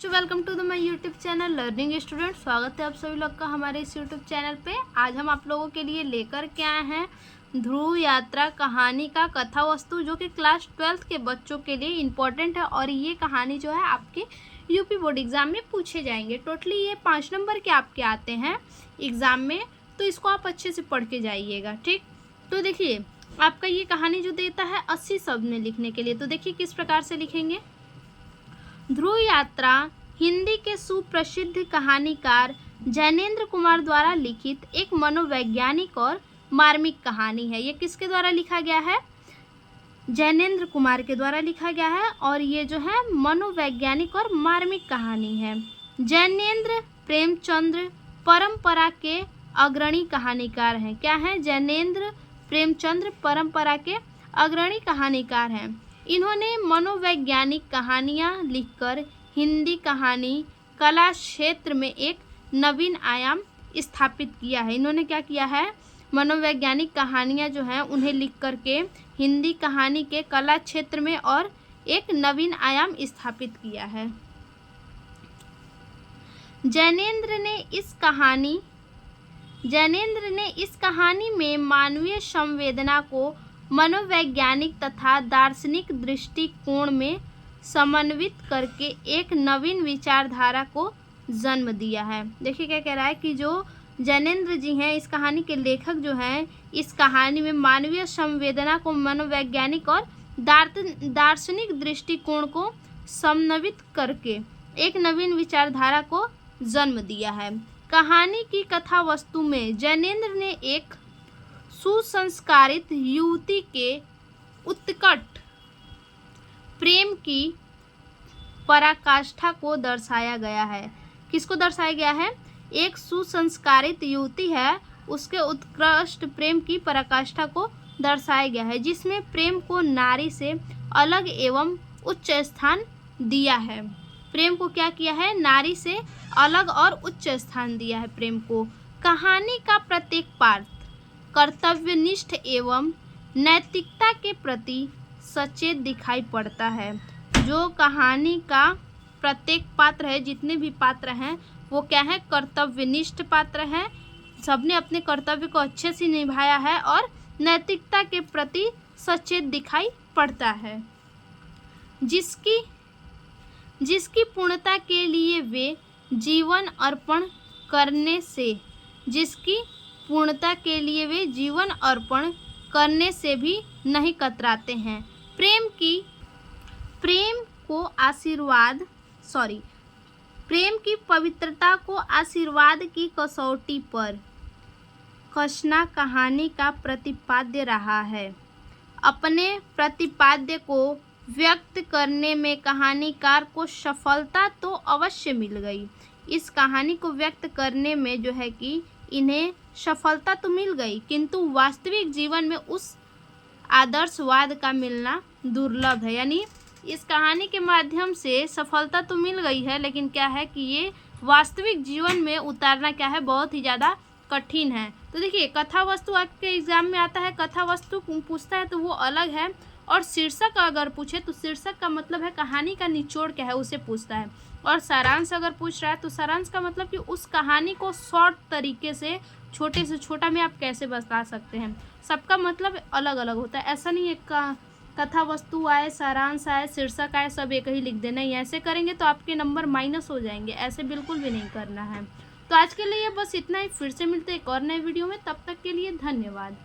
बच्चों, welcome to the my YouTube channel learning student. स्वागत है आप सभी लोग का हमारे इस यूट्यूब चैनल पे। आज हम आप लोगों के लिए लेकर के आए हैं ध्रुव यात्रा कहानी का कथा वस्तु, जो कि क्लास 12th के बच्चों के लिए इम्पोर्टेंट है। और ये कहानी जो है आपके यूपी बोर्ड एग्जाम में पूछे जाएंगे। टोटली ये 5 नंबर के आपके आते हैं एग्जाम में, तो इसको आप अच्छे से पढ़ के जाइएगा, ठीक। तो देखिए, आपका ये कहानी जो देता है 80 शब्द में लिखने के लिए। तो देखिए किस प्रकार से लिखेंगे। ध्रुव यात्रा हिंदी के सुप्रसिद्ध कहानीकार जैनेन्द्र कुमार द्वारा लिखित एक मनोवैज्ञानिक और मार्मिक कहानी है। ये किसके द्वारा लिखा गया है? जैनेन्द्र कुमार के द्वारा लिखा गया है। और ये जो है मनोवैज्ञानिक और मार्मिक कहानी है। जैनेन्द्र प्रेमचंद्र परंपरा के अग्रणी कहानीकार हैं। क्या है? जैनेन्द्र प्रेमचंद्र परंपरा के अग्रणी कहानीकार हैं। इन्होंने मनोवैज्ञानिक कहानियाँ लिखकर हिंदी कहानी कला क्षेत्र में एक नवीन आयाम स्थापित किया है। इन्होंने क्या किया है? मनोवैज्ञानिक कहानियाँ जो हैं उन्हें लिख करके हिंदी कहानी के कला क्षेत्र में और एक नवीन आयाम स्थापित किया है। जैनेन्द्र ने इस कहानी में मानवीय संवेदना को मनोवैज्ञानिक तथा दार्शनिक दृष्टिकोण में समन्वित करके एक नवीन विचारधारा को जन्म दिया है। देखिए क्या कह रहा है कि जो जैनेन्द्र जी हैं, इस कहानी के लेखक जो हैं, इस कहानी में मानवीय संवेदना को मनोवैज्ञानिक और दार्शनिक दृष्टिकोण को समन्वित करके एक नवीन विचारधारा को जन्म दिया है। कहानी की कथा वस्तु में जैनेन्द्र ने एक सुसंस्कारित युवती के उत्कट प्रेम की पराकाष्ठा को दर्शाया गया है। किसको दर्शाया गया है? एक सुसंस्कारित युवती है, उसके उत्कृष्ट प्रेम की पराकाष्ठा को दर्शाया गया है, जिसमें प्रेम को नारी से अलग एवं उच्च स्थान दिया है। प्रेम को क्या किया है? नारी से अलग और उच्च स्थान दिया है प्रेम को। कहानी का प्रत्येक पात्र कर्तव्यनिष्ठ एवं नैतिकता के प्रति सचेत दिखाई पड़ता है। जो कहानी का प्रत्येक पात्र है, जितने भी पात्र हैं वो क्या है? कर्तव्यनिष्ठ पात्र हैं। सबने अपने कर्तव्य को अच्छे से निभाया है और नैतिकता के प्रति सचेत दिखाई पड़ता है। जिसकी पूर्णता के लिए वे जीवन अर्पण करने से भी नहीं कतराते हैं। प्रेम की पवित्रता को आशीर्वाद की कसौटी पर कसना कहानी का प्रतिपाद्य रहा है। अपने प्रतिपाद्य को व्यक्त करने में कहानीकार को सफलता तो अवश्य मिल गई। इस कहानी को व्यक्त करने में जो है कि इन्हें सफलता तो मिल गई, किंतु वास्तविक जीवन में उस आदर्शवाद का मिलना दुर्लभ है। यानी इस कहानी के माध्यम से सफलता तो मिल गई है, लेकिन क्या है कि ये वास्तविक जीवन में उतारना क्या है? बहुत ही ज़्यादा कठिन है। तो देखिए, कथा वस्तु आपके एग्जाम में आता है, कथा वस्तु पूछता है तो वो अलग है। और शीर्षक अगर पूछे तो शीर्षक का मतलब है कहानी का निचोड़ क्या है, उसे पूछता है। और सारांश अगर पूछ रहा है तो सारांश का मतलब कि उस कहानी को शॉर्ट तरीके से, छोटे से छोटा में आप कैसे बता सकते हैं। सबका मतलब अलग अलग होता है। ऐसा नहीं है कथा वस्तु आए, सारांश आए, शीर्षक आए, सब एक ही लिख देना। ही ऐसे करेंगे तो आपके नंबर माइनस हो जाएंगे। ऐसे बिल्कुल भी नहीं करना है। तो आज के लिए बस इतना ही। फिर से मिलते हैं एक और नए वीडियो में। तब तक के लिए धन्यवाद।